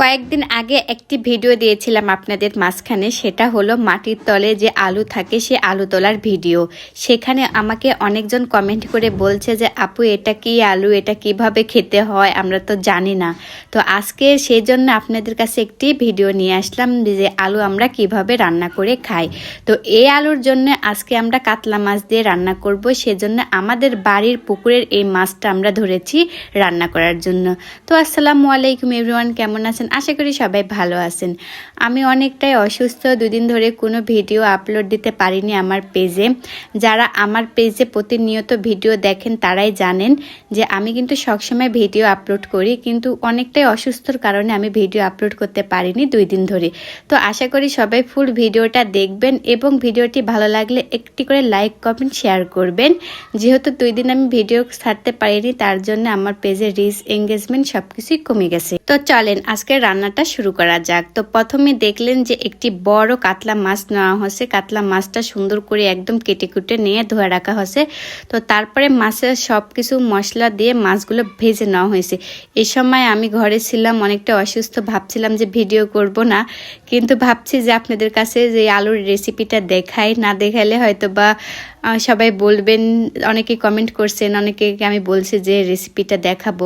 কয়েকদিন আগে একটি ভিডিও দিয়েছিলাম আপনাদের মাঝখানে, সেটা হলো মাটির তলে যে আলু থাকে সে আলু তোলার ভিডিও। সেখানে আমাকে অনেকজন কমেন্ট করে বলছে যে আপু এটা কি আলু, এটা কিভাবে খেতে হয়, আমরা তো জানি না। তো আজকে সেই জন্য আপনাদের কাছে একটি ভিডিও নিয়ে আসলাম যে আলু আমরা কিভাবে রান্না করে খাই। তো এই আলুর জন্য আজকে আমরা কাতলা মাছ দিয়ে রান্না করব। সেজন্য আমাদের বাড়ির পুকুরের এই মাছটা আমরা ধরেছি রান্না করার জন্য। তো আসসালামু আলাইকুম এভরিওয়ান, কেমন আছেন? আশা করি সবাই ভালো আছেন। আমি অনেকটাই অসুস্থ, দুদিন ধরে কোনো ভিডিও আপলোড দিতে পারিনি আমার পেজে। যারা আমার পেজে প্রতিনিয়ত ভিডিও দেখেন তারাই জানেন যে আমি কিন্তু সবসময় ভিডিও আপলোড করি, কিন্তু অনেকটাই অসুস্থর কারণে আমি ভিডিও আপলোড করতে পারিনি 2 দিন ধরে। তো আশা করি সবাই ফুল ভিডিওটা দেখবেন এবং ভিডিওটি ভালো লাগলে একটি করে লাইক কমেন্ট শেয়ার করবেন। যেহেতু 2 দিন আমি ভিডিও ছাড়তে পারিনি, তার জন্য আমার পেজে রিচ এঙ্গেজমেন্ট সবকিছুই কমে গেছে। তো চলেন আজকে রান্নাটা শুরু করা যাক। তো প্রথমে দেখলেন যে একটি বড় কাতলা মাছ নেওয়া হয়েছে। কাতলা মাছটা সুন্দর করে একদম কেটে কুটে নিয়ে ধোয়া রাখা হয়েছে। তো তারপরে মাছের সব কিছু মশলা দিয়ে মাছগুলো ভেজে নেওয়া হয়েছে। এই সময় আমি ঘরে ছিলাম, অনেকটা অসুস্থ, ভাবছিলাম যে ভিডিও করব না, কিন্তু ভাবছি যে আপনাদের কাছে যে আলুর রেসিপিটা দেখাই, না দেখালে হয়তো বা সবাই বলবেন, অনেকে কমেন্ট করছেন, অনেকে আমি বলছি যে রেসিপিটা দেখাবো।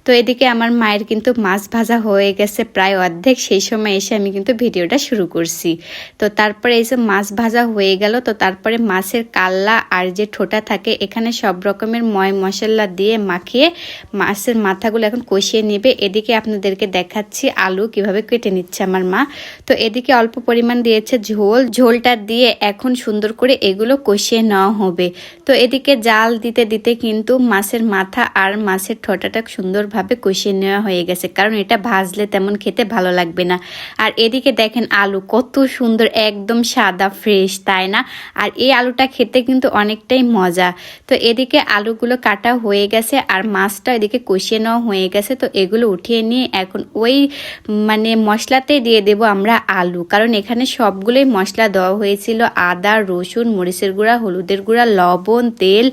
তো এদিকে আমার মায়ের কিন্তু মাছ ভাজা হয়ে গেছে প্রায় অর্ধেক, সেই সময় এসে আমি কিন্তু ভিডিওটা শুরু করছি। তো তারপরে এই যে মাছ ভাজা হয়ে গেল, তো তারপরে মাছের কাল্লা আর যে ঠোঁটা থাকে এখানে সব রকমের ময় মশলা দিয়ে মাখিয়ে মাছের মাথাগুলো এখন কষিয়ে নেবে। এদিকে আপনাদেরকে দেখাচ্ছি আলু কিভাবে কেটে নিচ্ছে আমার মা। তো এদিকে অল্প পরিমাণ দিয়েছে ঝোলটা দিয়ে এখন সুন্দর করে এগুলো কষিয়ে নেওয়া হবে। তো এদিকে জাল দিতে দিতে কিন্তু মাছের মাথা আর মাছের ঠোঁটাটা সুন্দরভাবে কষিয়ে নেওয়া হয়ে গেছে, কারণ এটা ভাজলে তেমন খেতে ভালো লাগবে না। আর এদিকে দেখেন আলু কত সুন্দর, একদম সাদা ফ্রেশ, তাই না? আর এই আলুটা খেতে কিন্তু অনেকটাই মজা। তো এদিকে আলুগুলো কাটা হয়ে গেছে আর মাছটা এদিকে কষিয়ে নেওয়া হয়ে গেছে। তো এগুলো উঠিয়ে নিয়ে এখন ওই মশলাতে দিয়ে দেব আমরা আলু, কারণ এখানে সবগুলোই মশলা দেওয়া হয়েছিল, আদা, রসুন, মরিচের গুঁড়া, হলুদের গুঁড়া, লবণ, তেল,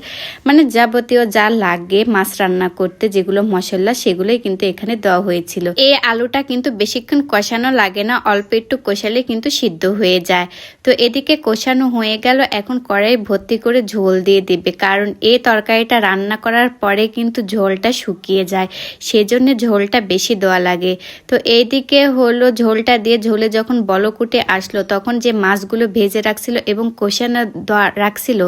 যাবতীয় যা লাগে মাছ রান্না করতে যেগুলো মশলা সেগুলোই কিন্তু এখানে দেওয়া হয়েছিল। এই আলুটা কিন্তু বেশিক্ষণ কষানো লাগে না, অল্প একটু কষালে কিন্তু সিদ্ধ হয়ে যায়। তো এদিকে কষানো হয়ে গেল, এখন কড়াই ভর্তি করে ঝোল দিয়ে দেবে, কারণ এই তরকারিটা রান্না করার পরে কিন্তু ঝোলটা শুকিয়ে যায়, সেজন্য ঝোলটা বেশি দেওয়া লাগে। তো এইদিকে হলো ঝোলটা দিয়ে ঝোলে যখন বলক উঠে আসলো, তখন যে মাছগুলো ভেজে রাখছিল এবং কষানো রাখছিল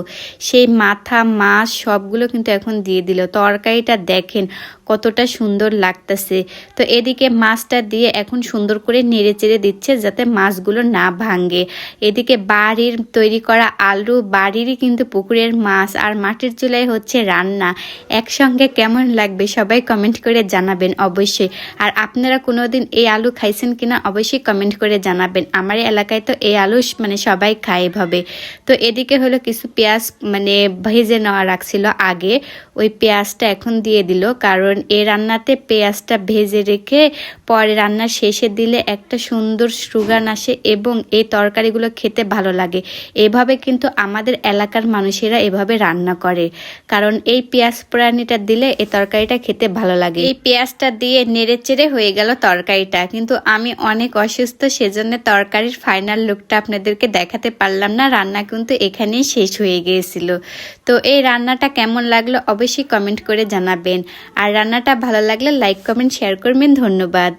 সেই মাথা মাছ সবগুলো কিন্তু এখন দিয়ে দিল। তরকারিটা দেখেন কতটা সুন্দর লাগতেছে। তো এদিকে মাছটা দিয়ে এখন সুন্দর করে নেড়ে চেড়ে দিচ্ছে যাতে মাছগুলো না ভাঙে। এদিকে বাড়ির তৈরি করা আলু, বাড়িরই কিন্তু পুকুরের মাছ আর মাটির চুলায় হচ্ছে রান্না, একসঙ্গে কেমন লাগবে সবাই কমেন্ট করে জানাবেন অবশ্যই। আর আপনারা কোনোদিন এই আলু খাইছেন কিনা অবশ্যই কমেন্ট করে জানাবেন। আমার এলাকায় তো এই আলু সবাই খায় এভাবে। তো এদিকে হলো কিছু পেঁয়াজ ভেজে নেওয়া রাখছিল আগে, ওই পেঁয়াজটা এখন দিয়ে দিল, কারণ এই রান্নাতে পেঁয়াজটা ভেজে রেখে পরে রান্নার শেষে দিলে একটা সুন্দর সুগান আসে এবং এই তরকারিগুলো খেতে ভালো লাগে। এভাবে কিন্তু আমাদের এলাকার মানুষেরা এভাবে রান্না করে, কারণ এই পেঁয়াজ পোড়ানিটা দিলে এই তরকারিটা খেতে ভালো লাগে। এই পেঁয়াজটা দিয়ে নেড়ে চেড়ে হয়ে গেল তরকারিটা, কিন্তু আমি অনেক অসুস্থ, সেজন্য তরকারির ফাইনাল লুকটা আপনাদেরকে দেখাতে পারলাম না, রান্না কিন্তু এখানেই শেষ হয়ে গিয়েছিল। তো এই রান্নাটা কেমন লাগলো অবশ্যই কমেন্ট করে জানাবেন, আর রান্নাটা ভালো লাগলে লাইক কমেন্ট শেয়ার করবেন। ধন্যবাদ।